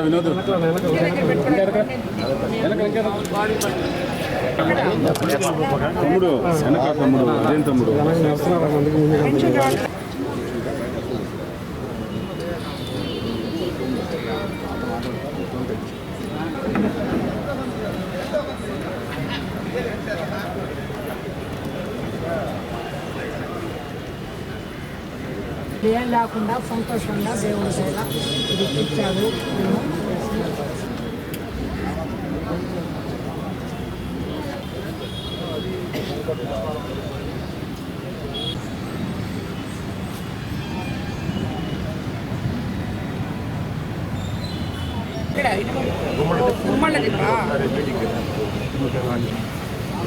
వినోద్ తమ్ముడు వెనక తమ్ముడు అదేం తమ్ముడు ఏం లేకుండా సంతోషంగా దేవుడి దగ్గర ఇది ఇచ్చాడు.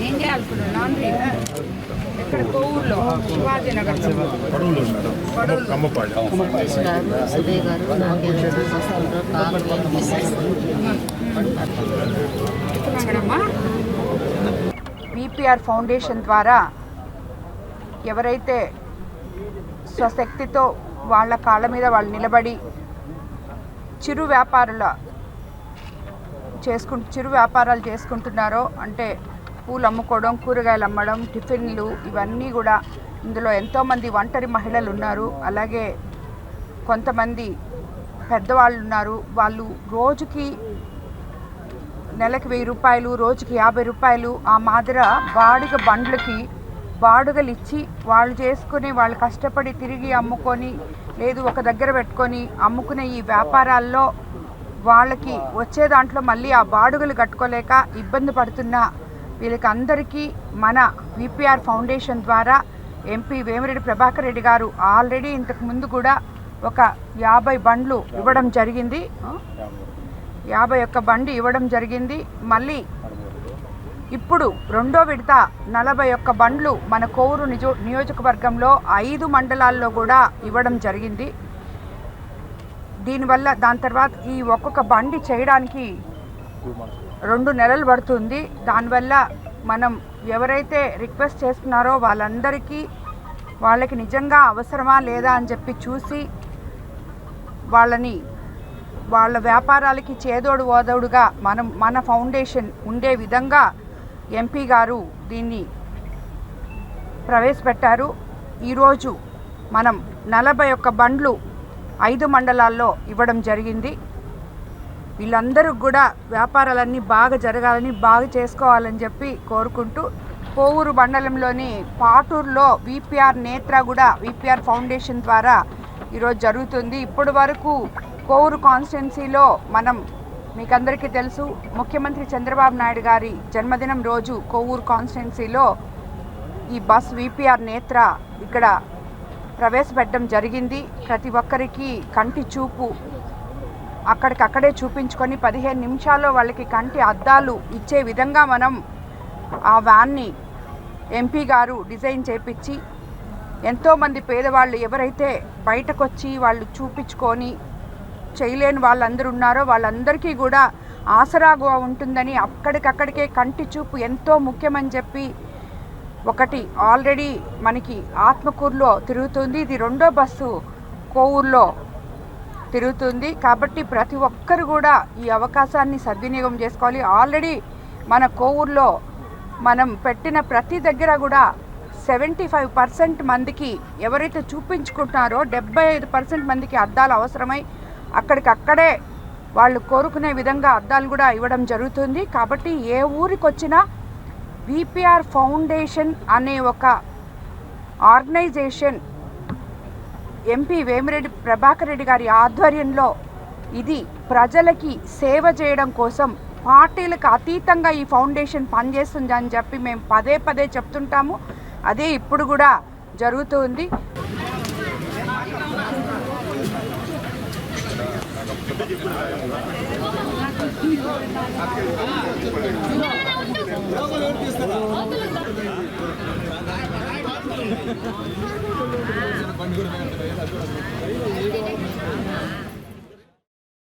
ఏం చేయాలి లాండ్రీ ఇక్కడ కోవూరులో శివాజీనగర్ విపిఆర్ ఫౌండేషన్ ద్వారా ఎవరైతే స్వశక్తితో వాళ్ళ కాళ్ళ మీద వాళ్ళు నిలబడి చిరు వ్యాపారాలు చేసుకుంటున్నారో, అంటే పూలు అమ్ముకోవడం, కూరగాయలు అమ్మడం, టిఫిన్లు, ఇవన్నీ కూడా ఇందులో ఎంతోమంది ఒంటరి మహిళలు ఉన్నారు. అలాగే కొంతమంది పెద్దవాళ్ళు ఉన్నారు. వాళ్ళు రోజుకి నెలకి 1000 రూపాయలు, రోజుకి 50 రూపాయలు ఆ మాదిర బాడుగ బండ్లకి బాడుగలు ఇచ్చి వాళ్ళు చేసుకుని వాళ్ళు కష్టపడి తిరిగి అమ్ముకొని, లేదు ఒక దగ్గర పెట్టుకొని అమ్ముకునే ఈ వ్యాపారాల్లో వాళ్ళకి వచ్చే దాంట్లో మళ్ళీ ఆ బాడుగలు కట్టుకోలేక ఇబ్బంది పడుతున్న వీళ్ళకి అందరికీ మన విపిఆర్ ఫౌండేషన్ ద్వారా ఎంపీ వేమిరెడ్డి ప్రభాకర్ రెడ్డి గారు ఆల్రెడీ ఇంతకు ముందు కూడా ఒక 50 బండ్లు ఇవ్వడం జరిగింది. 51 బండి ఇవ్వడం జరిగింది. మళ్ళీ ఇప్పుడు రెండో విడత 41 బండ్లు మన కోవూరు నియోజకవర్గంలో 5 మండలాల్లో కూడా ఇవ్వడం జరిగింది. దీనివల్ల దాని తర్వాత ఈ ఒక్కొక్క బండి చేయడానికి 2 నెలలు పడుతుంది. దానివల్ల మనం ఎవరైతే రిక్వెస్ట్ చేస్తున్నారో వాళ్ళకి నిజంగా అవసరమా లేదా అని చెప్పి చూసి వాళ్ళ వ్యాపారాలకి చేదోడు ఓదోడుగా మన ఫౌండేషన్ ఉండే విధంగా ఎంపీ గారు దీన్ని ప్రవేశపెట్టారు. ఈరోజు మనం 41 బండ్లు 5 మండలాల్లో ఇవ్వడం జరిగింది. వీళ్ళందరూ కూడా వ్యాపారాలన్నీ బాగా జరగాలని, బాగా చేసుకోవాలని చెప్పి కోరుకుంటూ కోవూరు మండలంలోని పాటూరులో విపిఆర్ నేత్ర కూడా విపిఆర్ ఫౌండేషన్ ద్వారా ఈరోజు జరుగుతుంది. ఇప్పటి వరకు కోవూరు కాన్స్టిట్యున్సీలో మీకు అందరికీ తెలుసు, ముఖ్యమంత్రి చంద్రబాబు నాయుడు గారి జన్మదినం రోజు కోవూరు కాన్స్టిట్యున్సీలో ఈ బస్ విపిఆర్ నేత్ర ఇక్కడ ప్రవేశపెట్టడం జరిగింది. ప్రతి ఒక్కరికి కంటి చూపు అక్కడికక్కడే చూపించుకొని 15 నిమిషాల్లో వాళ్ళకి కంటి అద్దాలు ఇచ్చే విధంగా మనం ఆ వ్యాన్ని ఎంపీ గారు డిజైన్ చేపించి ఎంతోమంది పేదవాళ్ళు ఎవరైతే బయటకు వచ్చి వాళ్ళు చూపించుకొని చేయలేని వాళ్ళందరూ ఉన్నారో వాళ్ళందరికీ కూడా ఆసరాగా ఉంటుందని, అక్కడికక్కడికే కంటి చూపు ఎంతో ముఖ్యమని చెప్పి ఒకటి ఆల్రెడీ మనకి ఆత్మకూరులో తిరుగుతుంది. ఇది రెండో బస్సు కోవూరులో తిరుగుతుంది. కాబట్టి ప్రతి ఒక్కరు కూడా ఈ అవకాశాన్ని సద్వినియోగం చేసుకోవాలి. ఆల్రెడీ మన కోవూరులో మనం పెట్టిన ప్రతి దగ్గర కూడా 75% మందికి ఎవరైతే చూపించుకుంటున్నారో 75% మందికి అద్దాలు అవసరమై అక్కడికక్కడే వాళ్ళు కోరుకునే విధంగా అద్దాలు కూడా ఇవ్వడం జరుగుతుంది. కాబట్టి ఏ ఊరికి వచ్చినా విపిఆర్ ఫౌండేషన్ అనే ఒక ఆర్గనైజేషన్ ఎంపీ వేమిరెడ్డి ప్రభాకర్ రెడ్డి గారి ఆధ్వర్యంలో ఇది ప్రజలకి సేవ చేయడం కోసం పార్టీలకు అతీతంగా ఈ ఫౌండేషన్ పనిచేస్తుంది అని చెప్పి మేము పదే పదే చెప్తుంటాము. అదే ఇప్పుడు కూడా జరుగుతుంది. బండి